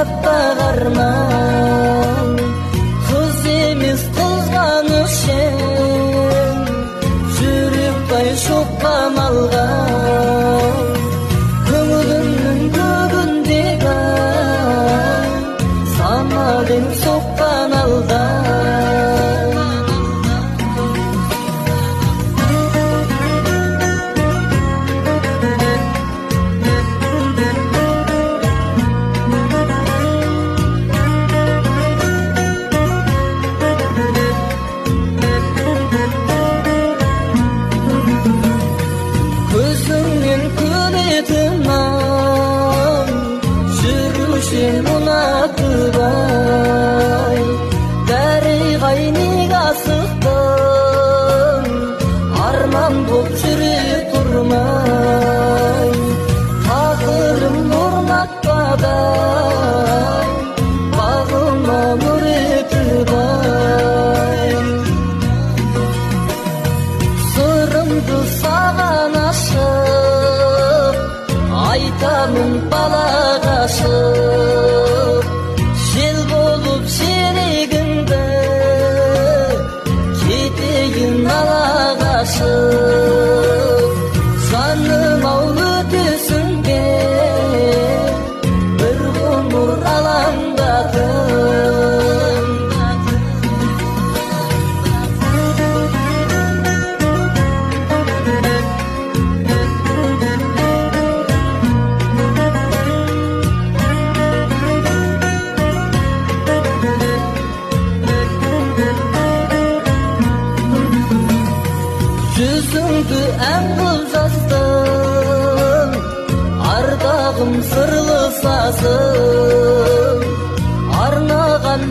appak arman kız emiz kızganışın жүрек bay şokkan algan көңілімнің көгіндегі самалың соққан алдан көзіңнен көретінім жүруші мұнатыбай дәріғай неге асықтың арман боп жүре тұрмай тағдырым орнатпадай бағыма нұр етібай сырымды саған ашып айтамын балақ ашып жел болып жүрегіңді кетейін ала қашып жаным ау өтесің бе бір ғұмыр алаңдатып жүзіңді ән қылып жаздым ардағым сырлы сазым арнаған